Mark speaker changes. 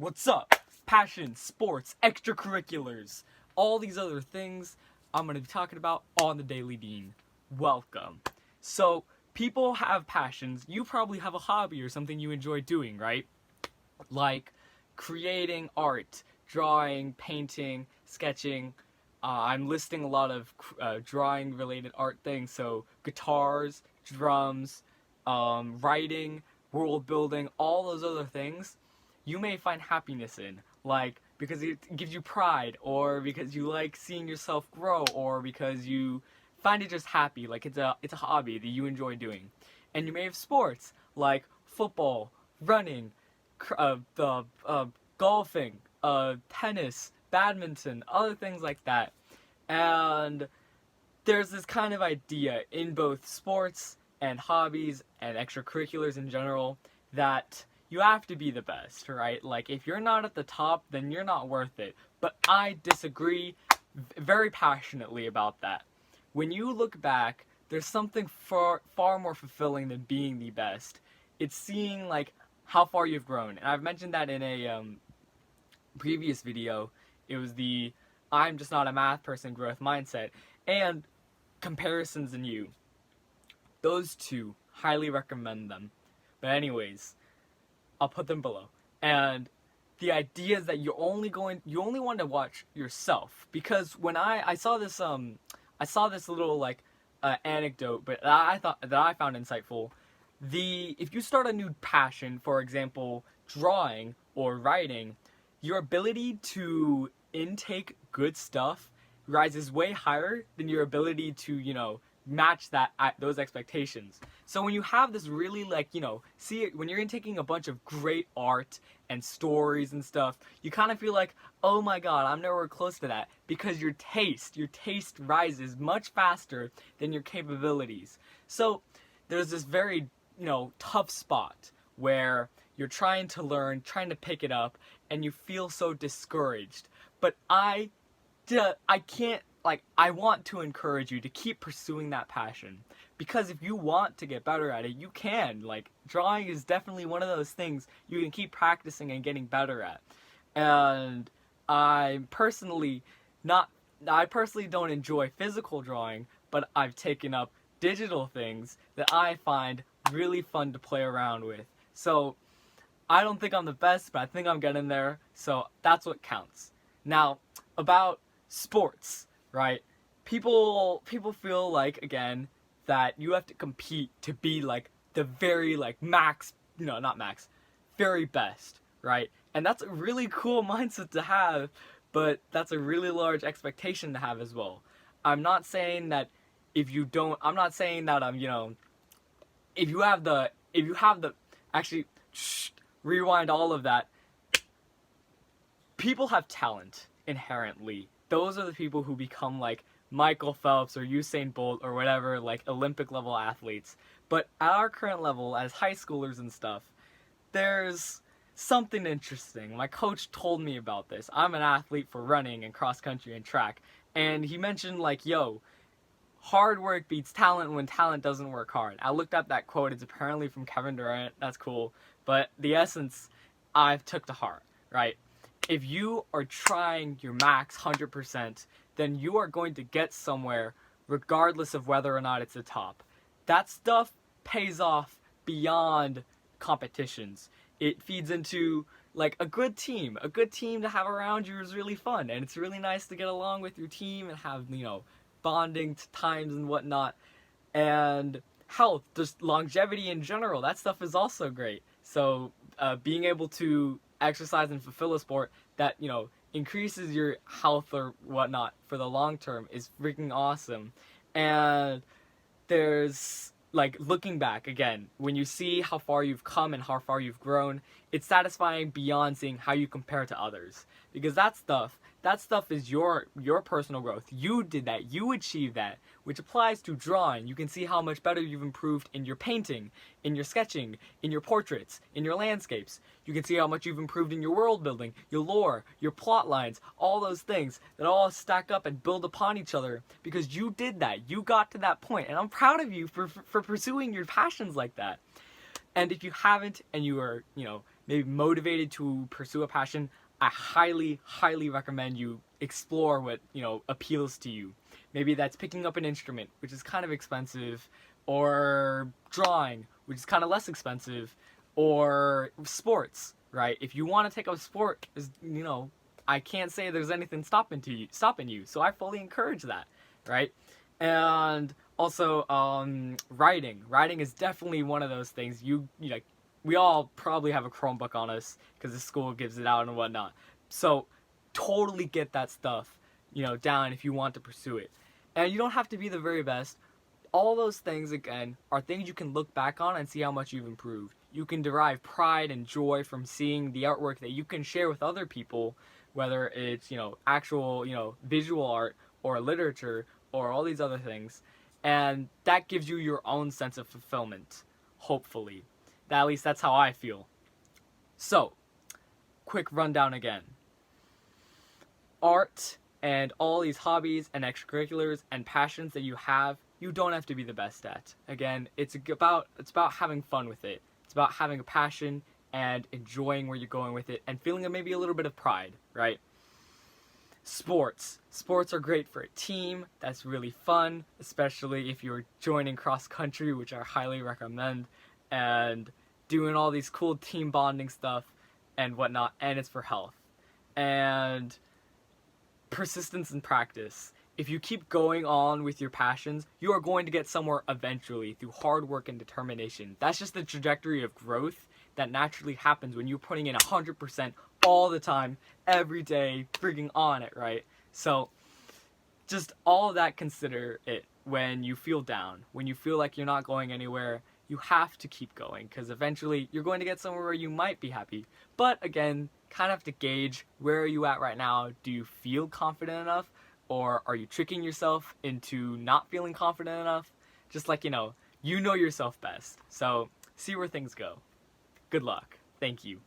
Speaker 1: What's up? Passion, sports, extracurriculars, all these other things I'm going to be talking about on the Daily Bean. Welcome. So, people have passions. You probably have a hobby or something you enjoy doing, right? Like creating art, drawing, painting, sketching. I'm listing a lot of drawing related art things, so guitars, drums, writing, world building, all those other things you may find happiness in, like because it gives you pride, or because you like seeing yourself grow, or because you find it just happy, like it's a hobby that you enjoy doing. And you may have sports like football, running, the golfing, tennis, badminton, other things like that. And there's this kind of idea in both sports and hobbies and extracurriculars in general that you have to be the best, right? Like, if you're not at the top, then you're not worth it. But I disagree very passionately about that. When you look back, there's something far more fulfilling than being the best. It's seeing, like, how far you've grown. And I've mentioned that in a previous video. It was the I'm just not a math person growth mindset. And comparisons in you. Those two, highly recommend them. But anyways, I'll put them below. And the idea is that you only want to watch yourself, because when I saw this little like anecdote, but that I found insightful. If you start a new passion, for example, drawing or writing, your ability to intake good stuff rises way higher than your ability to, match those expectations. So when you have this really, see it, when you're intaking a bunch of great art and stories and stuff, you kind of feel like, oh my god, I'm nowhere close to that, because your taste rises much faster than your capabilities. So there's this very, tough spot where you're trying to learn, trying to pick it up, and you feel so discouraged. But I can't, I want to encourage you to keep pursuing that passion. Because if you want to get better at it, you can. Like, drawing is definitely one of those things you can keep practicing and getting better at. And I personally don't enjoy physical drawing, but I've taken up digital things that I find really fun to play around with. So, I don't think I'm the best, but I think I'm getting there. So, that's what counts. Now, about sports. Right? People feel like, again, that you have to compete to be like the very max, not max, very best, right? And that's a really cool mindset to have, but that's a really large expectation to have as well. I'm not saying that if you don't, I'm not saying that if you have the actually rewind all of that. People have talent inherently. Those are the people who become like Michael Phelps or Usain Bolt or whatever, like Olympic level athletes. But at our current level, as high schoolers and stuff, there's something interesting. My coach told me about this. I'm an athlete for running and cross country and track. And he mentioned hard work beats talent when talent doesn't work hard. I looked up that quote. It's apparently from Kevin Durant. That's cool. But the essence I've took to heart, right? If you are trying your max 100%, then you are going to get somewhere regardless of whether or not it's the top. That stuff pays off beyond competitions. It feeds into a good team. A good team to have around you is really fun, and it's really nice to get along with your team and have, bonding times and whatnot. And health, just longevity in general, that stuff is also great. So being able to exercise and fulfill a sport that increases your health or whatnot for the long term is freaking awesome. And there's looking back again, when you see how far you've come and how far you've grown, it's satisfying beyond seeing how you compare to others, because that stuff is your personal growth. You did that, you achieved that, which applies to drawing. You can see how much better you've improved in your painting, in your sketching, in your portraits, in your landscapes. You can see how much you've improved in your world building, your lore, your plot lines, all those things that all stack up and build upon each other, because you did that. You got to that point, and I'm proud of you for pursuing your passions like that. And if you haven't, and you are, maybe motivated to pursue a passion, I highly, highly recommend you explore what, appeals to you. Maybe that's picking up an instrument, which is kind of expensive, or drawing, which is kind of less expensive, or sports, right? If you want to take up a sport, I can't say there's anything stopping you. So I fully encourage that, right? And also, writing. Writing is definitely one of those things. We all probably have a Chromebook on us because the school gives it out and whatnot. So totally get that stuff, down if you want to pursue it. And you don't have to be the very best. All those things, again, are things you can look back on and see how much you've improved. You can derive pride and joy from seeing the artwork that you can share with other people, whether it's, actual, visual art or literature or all these other things. And that gives you your own sense of fulfillment, hopefully. At least that's how I feel. So, quick rundown again. Art and all these hobbies and extracurriculars and passions that you have, you don't have to be the best at. Again, it's about having fun with it. It's about having a passion and enjoying where you're going with it and feeling maybe a little bit of pride, right? Sports. Sports are great for a team. That's really fun, especially if you're joining cross country, which I highly recommend, and doing all these cool team bonding stuff and whatnot, and it's for health. And persistence and practice. If you keep going on with your passions, you are going to get somewhere eventually through hard work and determination. That's just the trajectory of growth that naturally happens when you're putting in 100% all the time, every day, freaking on it, right? So, just all of that, consider it when you feel down, when you feel like you're not going anywhere. You have to keep going because eventually you're going to get somewhere where you might be happy. But again, kind of have to gauge, where are you at right now? Do you feel confident enough? Or are you tricking yourself into not feeling confident enough? Just like, you know yourself best. So see where things go. Good luck. Thank you.